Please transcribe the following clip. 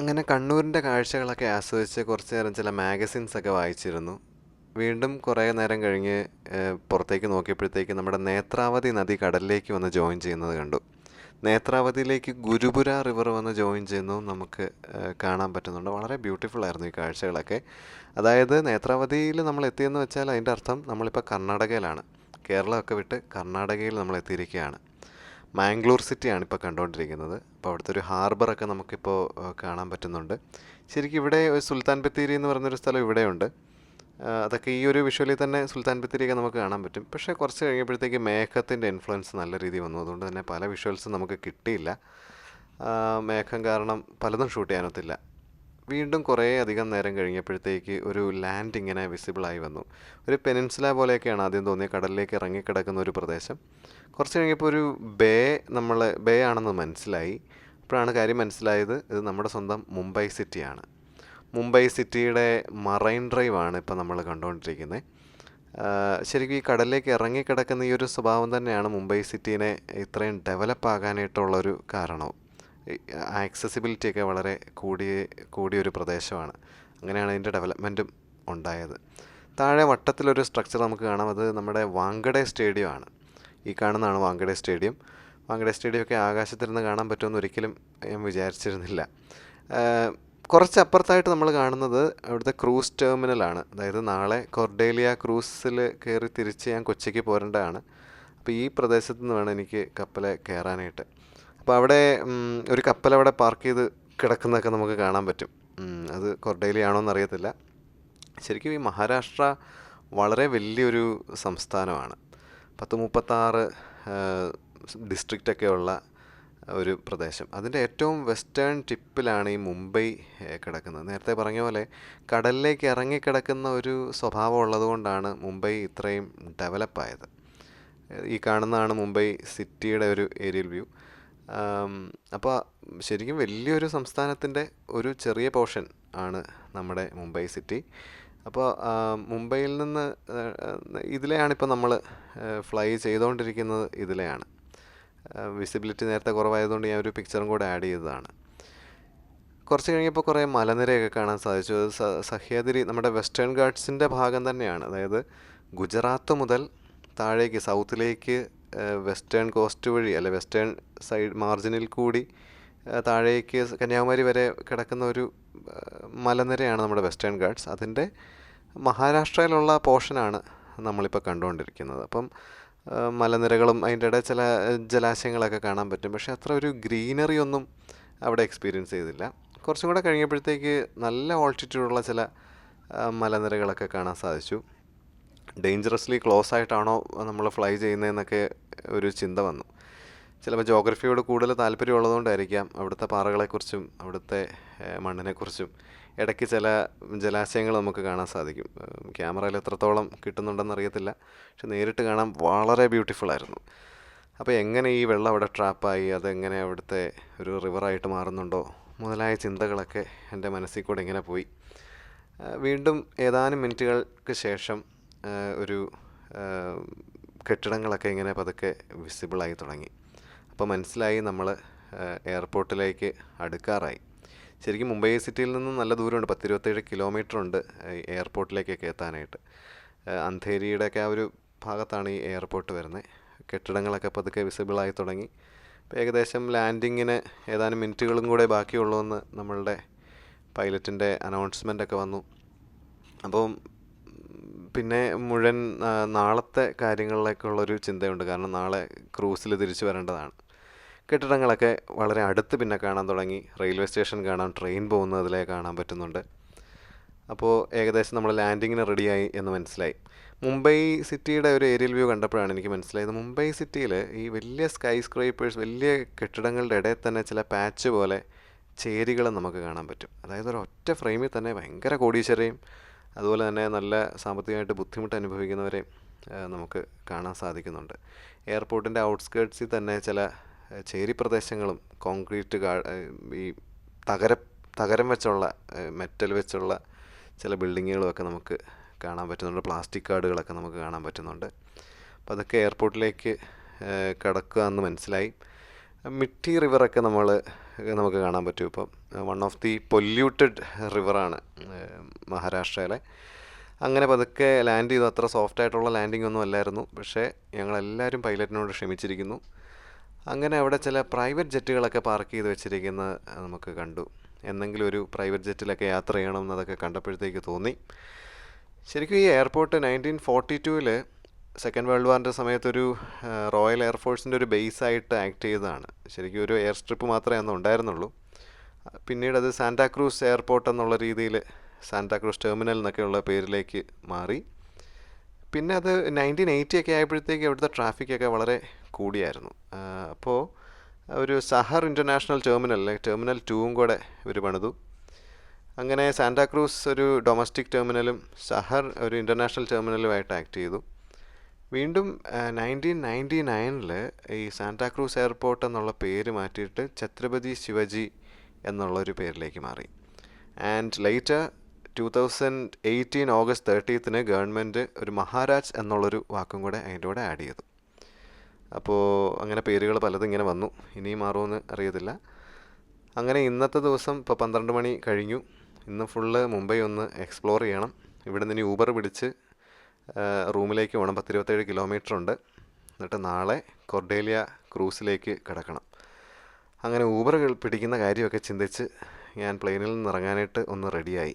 അങ്ങനെ കണ്ണൂരിൻ്റെ കാഴ്ചകളൊക്കെ ആസ്വദിച്ച് കുറച്ച് നേരം ചില മാഗസിൻസൊക്കെ വായിച്ചിരുന്നു. വീണ്ടും കുറേ നേരം കഴിഞ്ഞ് പുറത്തേക്ക് നോക്കിയപ്പോഴത്തേക്ക് നമ്മുടെ നേത്രാവതി നദി കടലിലേക്ക് വന്ന് ജോയിൻ ചെയ്യുന്നത് കണ്ടു. നേത്രാവതിയിലേക്ക് ഗുരുപുര റിവർ വന്ന് ജോയിൻ ചെയ്യുന്നതും നമുക്ക് കാണാൻ പറ്റുന്നുണ്ട്. വളരെ ബ്യൂട്ടിഫുൾ ആയിരുന്നു ഈ കാഴ്ചകളൊക്കെ. അതായത് നേത്രാവതിയിൽ നമ്മൾ എത്തിയെന്ന് വെച്ചാൽ അതിൻ്റെ അർത്ഥം നമ്മളിപ്പോൾ കർണാടകയിലാണ്. കേരളമൊക്കെ വിട്ട് കർണാടകയിൽ നമ്മൾ എത്തിയിരിക്കുകയാണ്. മാംഗ്ലൂർ സിറ്റിയാണ് ഇപ്പോൾ കണ്ടുകൊണ്ടിരിക്കുന്നത്. അപ്പോൾ അവിടുത്തെ ഒരു ഹാർബറൊക്കെ നമുക്കിപ്പോൾ കാണാൻ പറ്റുന്നുണ്ട്. ശരിക്കും ഇവിടെ ഒരു സുൽത്താൻ ബത്തേരി എന്ന് പറഞ്ഞൊരു സ്ഥലം ഇവിടെയുണ്ട്. അതൊക്കെ ഈ ഒരു വിഷ്വലിൽ തന്നെ സുൽത്താൻ ബത്തേരിയൊക്കെ നമുക്ക് കാണാൻ പറ്റും. പക്ഷേ കുറച്ച് കഴിഞ്ഞപ്പോഴത്തേക്ക് മേഘത്തിൻ്റെ ഇൻഫ്ലുവൻസ് നല്ല രീതിയിൽ വന്നു. അതുകൊണ്ട് തന്നെ പല വിഷ്വൽസും നമുക്ക് കിട്ടിയില്ല. മേഘം കാരണം പലതും ഷൂട്ട് ചെയ്യാനൊത്തില്ല. വീണ്ടും കുറേ അധികം നേരം കഴിഞ്ഞപ്പോഴത്തേക്ക് ഒരു ലാൻഡ് ഇങ്ങനെ വിസിബിളായി വന്നു. ഒരു പെനിൻസുല പോലെയൊക്കെയാണ് ആദ്യം തോന്നിയത്, കടലിലേക്ക് ഇറങ്ങിക്കിടക്കുന്ന ഒരു പ്രദേശം. കുറച്ച് കഴിഞ്ഞപ്പോൾ ഒരു ബേ ആണെന്ന് മനസ്സിലായി. അപ്പോഴാണ് കാര്യം മനസ്സിലായത്, ഇത് നമ്മുടെ സ്വന്തം മുംബൈ സിറ്റിയാണ്. മുംബൈ സിറ്റിയുടെ മറൈൻ ഡ്രൈവാണ് ഇപ്പോൾ നമ്മൾ കണ്ടുകൊണ്ടിരിക്കുന്നത്. ശരിക്കും ഈ കടലിലേക്ക് ഇറങ്ങിക്കിടക്കുന്ന ഈ ഒരു സ്വഭാവം തന്നെയാണ് മുംബൈ സിറ്റീനെ ഇത്രയും ഡെവലപ്പ് ആകാനായിട്ടുള്ളൊരു കാരണവും. ആക്സസിബിലിറ്റിയൊക്കെ വളരെ കൂടിയൊരു പ്രദേശമാണ്. അങ്ങനെയാണ് അതിൻ്റെ ഡെവലപ്മെൻറ്റും ഉണ്ടായത്. താഴെ വട്ടത്തിലൊരു സ്ട്രക്ചർ നമുക്ക് കാണാം. അത് നമ്മുടെ വാങ്കഡെ സ്റ്റേഡിയമാണ്. ഈ കാണുന്നതാണ് വാങ്കഡെ സ്റ്റേഡിയം. വാങ്കഡെ സ്റ്റേഡിയമൊക്കെ ആകാശത്തിരുന്ന് കാണാൻ പറ്റുമെന്ന് ഒരിക്കലും ഞാൻ വിചാരിച്ചിരുന്നില്ല. കുറച്ച് അപ്പുറത്തായിട്ട് നമ്മൾ കാണുന്നത് അവിടുത്തെ ക്രൂസ് ടെർമിനലാണ്. അതായത് നാളെ കൊർഡേലിയ ക്രൂസിൽ കയറി തിരിച്ച് ഞാൻ കൊച്ചിക്ക് പോരേണ്ടതാണ്. അപ്പോൾ ഈ പ്രദേശത്ത് നിന്ന് വേണം എനിക്ക് കപ്പൽ കയറാനായിട്ട്. അപ്പോൾ അവിടെ ഒരു കപ്പലവിടെ പാർക്ക് ചെയ്ത് കിടക്കുന്നതൊക്കെ നമുക്ക് കാണാൻ പറ്റും. അത് കൊർഡേലി ആണോ എന്നറിയത്തില്ല. ശരിക്കും ഈ മഹാരാഷ്ട്ര വളരെ വലിയൊരു സംസ്ഥാനമാണ്. 36 ഡിസ്ട്രിക്റ്റൊക്കെ ഉള്ള ഒരു പ്രദേശം. അതിൻ്റെ ഏറ്റവും വെസ്റ്റേൺ ടിപ്പിലാണ് ഈ മുംബൈ കിടക്കുന്നത്. നേരത്തെ പറഞ്ഞ പോലെ കടലിലേക്ക് ഇറങ്ങിക്കിടക്കുന്ന ഒരു സ്വഭാവം ഉള്ളതുകൊണ്ടാണ് മുംബൈ ഇത്രയും ഡെവലപ്പായത്. ഈ കാണുന്നതാണ് മുംബൈ സിറ്റിയുടെ ഒരു ഏരിയൽ വ്യൂ. അപ്പോൾ ശരിക്കും വലിയൊരു സംസ്ഥാനത്തിൻ്റെ ഒരു ചെറിയ പോർഷൻ ആണ് നമ്മുടെ മുംബൈ സിറ്റി. അപ്പോൾ മുംബൈയിൽ നിന്ന് ഇതിലെയാണിപ്പോൾ നമ്മൾ ഫ്ലൈ ചെയ്തുകൊണ്ടിരിക്കുന്നത്. ഇതിലെയാണ്. വിസിബിലിറ്റി നേരത്തെ കുറവായതുകൊണ്ട് ഞാൻ ഒരു പിക്ചറും കൂടെ ആഡ് ചെയ്തതാണ്. കുറച്ച് കഴിഞ്ഞപ്പോൾ കുറേ മലനിരയൊക്കെ കാണാൻ സാധിച്ചു. അത് സഹ്യാദ്രി നമ്മുടെ വെസ്റ്റേൺ ഗാട്ട്സിൻ്റെ ഭാഗം തന്നെയാണ്. അതായത് ഗുജറാത്ത് മുതൽ താഴേക്ക് സൗത്തിലേക്ക് വെസ്റ്റേൺ കോസ്റ്റ് വഴി അല്ലെ വെസ്റ്റേൺ സൈഡ് മാർജിനിൽ കൂടി താഴേക്ക് കന്യാകുമാരി വരെ കിടക്കുന്ന ഒരു മലനിരയാണ് നമ്മുടെ വെസ്റ്റേൺ ഗാട്ട്സ്. അതിൻ്റെ മഹാരാഷ്ട്രയിലുള്ള പോർഷനാണ് നമ്മളിപ്പോൾ കണ്ടുകൊണ്ടിരിക്കുന്നത്. അപ്പം മലനിരകളും അതിൻ്റെ ഇടയിൽ ചില ജലാശയങ്ങളൊക്കെ കാണാൻ പറ്റും. പക്ഷേ അത്ര ഒരു ഗ്രീനറി ഒന്നും അവിടെ എക്സ്പീരിയൻസ് ചെയ്തില്ല. കുറച്ചും കൂടെ കഴിഞ്ഞപ്പോഴത്തേക്ക് നല്ല ഓൾട്ടിറ്റ്യൂഡുള്ള ചില മലനിരകളൊക്കെ കാണാൻ സാധിച്ചു. ഡേഞ്ചറസ്ലി ക്ലോസ് ആയിട്ടാണോ നമ്മൾ ഫ്ലൈ ചെയ്യുന്നതെന്നൊക്കെ ഒരു ചിന്ത വന്നു. ചിലപ്പോൾ ജോഗ്രഫിയോട് കൂടുതൽ താല്പര്യമുള്ളതുകൊണ്ടായിരിക്കാം അവിടുത്തെ പാറകളെക്കുറിച്ചും അവിടുത്തെ മണ്ണിനെക്കുറിച്ചും ഇടയ്ക്ക് ചില ജലാശയങ്ങൾ നമുക്ക് കാണാൻ സാധിക്കും. ക്യാമറയിൽ എത്രത്തോളം കിട്ടുന്നുണ്ടെന്ന് അറിയത്തില്ല, പക്ഷെ നേരിട്ട് കാണാൻ വളരെ ബ്യൂട്ടിഫുള്ളായിരുന്നു. അപ്പോൾ എങ്ങനെ ഈ വെള്ളം അവിടെ ട്രാപ്പായി, അതെങ്ങനെ അവിടുത്തെ ഒരു റിവറായിട്ട് മാറുന്നുണ്ടോ മുതലായ ചിന്തകളൊക്കെ എൻ്റെ മനസ്സിൽ കൂടെ ഇങ്ങനെ പോയി. വീണ്ടും ഏതാനും മിനിറ്റുകൾക്ക് ശേഷം ഒരു കെട്ടിടങ്ങളൊക്കെ ഇങ്ങനെ പതുക്കെ വിസിബിളായി തുടങ്ങി. അപ്പോൾ മനസ്സിലായി നമ്മൾ എയർപോർട്ടിലേക്ക് അടുക്കാറായി. ശരിക്കും മുംബൈ സിറ്റിയിൽ നിന്ന് നല്ല ദൂരമുണ്ട്, 10-27 കിലോമീറ്റർ ഉണ്ട് എയർപോർട്ടിലേക്കൊക്കെ എത്താനായിട്ട്. അന്ധേരിയുടെയൊക്കെ ആ ഒരു ഭാഗത്താണ് ഈ എയർപോർട്ട് വരുന്നത്. കെട്ടിടങ്ങളൊക്കെ പതുക്കെ വിസിബിളായി തുടങ്ങി. ഇപ്പോൾ ഏകദേശം ലാൻഡിങ്ങിന് ഏതാനും മിനിറ്റുകളും കൂടെ ബാക്കിയുള്ളൂ എന്ന് നമ്മളുടെ പൈലറ്റിൻ്റെ അനൗൺസ്മെൻ്റൊക്കെ വന്നു. അപ്പം പിന്നെ മുഴുവൻ നാളത്തെ കാര്യങ്ങളിലേക്കുള്ളൊരു ചിന്തയുണ്ട്. കാരണം നാളെ ക്രൂസിൽ തിരിച്ചു വരേണ്ടതാണ്. കെട്ടിടങ്ങളൊക്കെ വളരെ അടുത്ത് പിന്നെ കാണാൻ തുടങ്ങി. റെയിൽവേ സ്റ്റേഷൻ കാണാം, ട്രെയിൻ പോകുന്നതിലേ കാണാൻ പറ്റുന്നുണ്ട്. അപ്പോൾ ഏകദേശം നമ്മൾ ലാൻഡിങ്ങിന് റെഡിയായി എന്ന് മനസ്സിലായി. മുംബൈ സിറ്റിയുടെ ഒരു ഏരിയൽ വ്യൂ കണ്ടപ്പോഴാണ് എനിക്ക് മനസ്സിലായത്, മുംബൈ സിറ്റിയിൽ ഈ വലിയ സ്കൈ സ്ക്രൈപ്പേഴ്സ്, വലിയ കെട്ടിടങ്ങളുടെ ഇടയിൽ തന്നെ ചില പാച്ച് പോലെ ചേരികൾ നമുക്ക് കാണാൻ പറ്റും. അതായത് ഒരു ഒറ്റ ഫ്രെയിമിൽ തന്നെ ഭയങ്കര കോടീശ്വരയും അതുപോലെ തന്നെ നല്ല സാമ്പത്തികമായിട്ട് ബുദ്ധിമുട്ട് അനുഭവിക്കുന്നവരെയും നമുക്ക് കാണാൻ സാധിക്കുന്നുണ്ട്. എയർപോർട്ടിൻ്റെ ഔട്ട്സ്കേർട്സിൽ തന്നെ ചില ചേരി പ്രദേശങ്ങളും കോൺക്രീറ്റ് ഈ തകരം വെച്ചുള്ള മെറ്റൽ വെച്ചുള്ള ചില ബിൽഡിങ്ങുകളുമൊക്കെ നമുക്ക് കാണാൻ പറ്റുന്നുണ്ട്. പ്ലാസ്റ്റിക് കാർഡുകളൊക്കെ നമുക്ക് കാണാൻ പറ്റുന്നുണ്ട്. അപ്പോൾ അതൊക്കെ എയർപോർട്ടിലേക്ക് കടക്കുക എന്ന് മനസ്സിലായി. മിട്ടി റിവറൊക്കെ നമുക്ക് കാണാൻ പറ്റും ഇപ്പം. വൺ ഓഫ് ദി പൊല്യൂട്ടഡ് റിവറാണ് മഹാരാഷ്ട്രയിലെ. അങ്ങനെ പതുക്കെ ലാൻഡ് ചെയ്തു. അത്ര സോഫ്റ്റ് ആയിട്ടുള്ള ലാൻഡിംഗ് ഒന്നും അല്ലായിരുന്നു. പക്ഷേ ഞങ്ങളെല്ലാവരും പൈലറ്റിനോട് ക്ഷമിച്ചിരിക്കുന്നു. അങ്ങനെ അവിടെ ചില പ്രൈവറ്റ് ജെറ്റുകളൊക്കെ പാർക്ക് ചെയ്ത് വെച്ചിരിക്കുന്നത് നമുക്ക് കണ്ടു. എന്നെങ്കിലും ഒരു പ്രൈവറ്റ് ജെറ്റിലൊക്കെ യാത്ര ചെയ്യണം എന്നതൊക്കെ കണ്ടപ്പോഴത്തേക്ക് തോന്നി. ശരിക്കും ഈ എയർപോർട്ട് 1942 സെക്കൻഡ് വേൾഡ് വാറിൻ്റെ സമയത്തൊരു റോയൽ എയർഫോഴ്സിൻ്റെ ഒരു ബേസായിട്ട് ആക്ട് ചെയ്തതാണ്. ശരിക്കും ഒരു എയർ സ്ട്രിപ്പ് മാത്രമേ അന്ന് ഉണ്ടായിരുന്നുള്ളൂ. പിന്നീട് അത് സാന്റാക്രൂസ് എയർപോർട്ട് എന്നുള്ള രീതിയിൽ സാന്റാക്രൂസ് ടെർമിനൽ എന്നൊക്കെയുള്ള പേരിലേക്ക് മാറി. പിന്നെ അത് 1980 ഒക്കെ ആയപ്പോഴത്തേക്ക് അവിടുത്തെ ട്രാഫിക്കൊക്കെ വളരെ കൂടിയായിരുന്നു. അപ്പോൾ ഒരു സഹർ ഇൻ്റർനാഷണൽ ടെർമിനൽ 2 കൂടെ ഇവർ പണിതു. അങ്ങനെ സാന്റാക്രൂസ് ഒരു ഡൊമസ്റ്റിക് ടെർമിനലും സഹർ ഒരു ഇൻ്റർനാഷണൽ ടെർമിനലുമായിട്ട് ആക്ട് ചെയ്തു. വീണ്ടും 1999 ഈ സാന്റാക്രൂസ് എയർപോർട്ട് എന്നുള്ള പേര് മാറ്റിയിട്ട് ഛത്രപതി ശിവജി എന്നുള്ളൊരു പേരിലേക്ക് മാറി. ആൻഡ് ലേറ്റർ 2018 ഓഗസ്റ്റ് 30 ഗവൺമെൻറ് ഒരു മഹാരാജ് എന്നുള്ളൊരു വാക്കും കൂടെ അതിൻ്റെ കൂടെ ആഡ് ചെയ്തു. അപ്പോൾ അങ്ങനെ പേരുകൾ പലതും ഇങ്ങനെ വന്നു. ഇനിയും മാറുമെന്ന് അറിയത്തില്ല. അങ്ങനെ ഇന്നത്തെ ദിവസം ഇപ്പോൾ 12 മണി കഴിഞ്ഞു. ഇന്ന് ഫുള്ള് മുംബൈ ഒന്ന് എക്സ്പ്ലോർ ചെയ്യണം. ഇവിടെ നിന്ന് ഇനി ഊബർ പിടിച്ച് റൂമിലേക്ക് പോകണം. 10-27 കിലോമീറ്റർ ഉണ്ട്. എന്നിട്ട് നാളെ കൊർഡേലിയ ക്രൂസിലേക്ക് കിടക്കണം. അങ്ങനെ ഊബർ പിടിക്കുന്ന കാര്യമൊക്കെ ചിന്തിച്ച് ഞാൻ പ്ലെയിനിൽ നിന്ന് ഇറങ്ങാനായിട്ട് ഒന്ന് റെഡിയായി.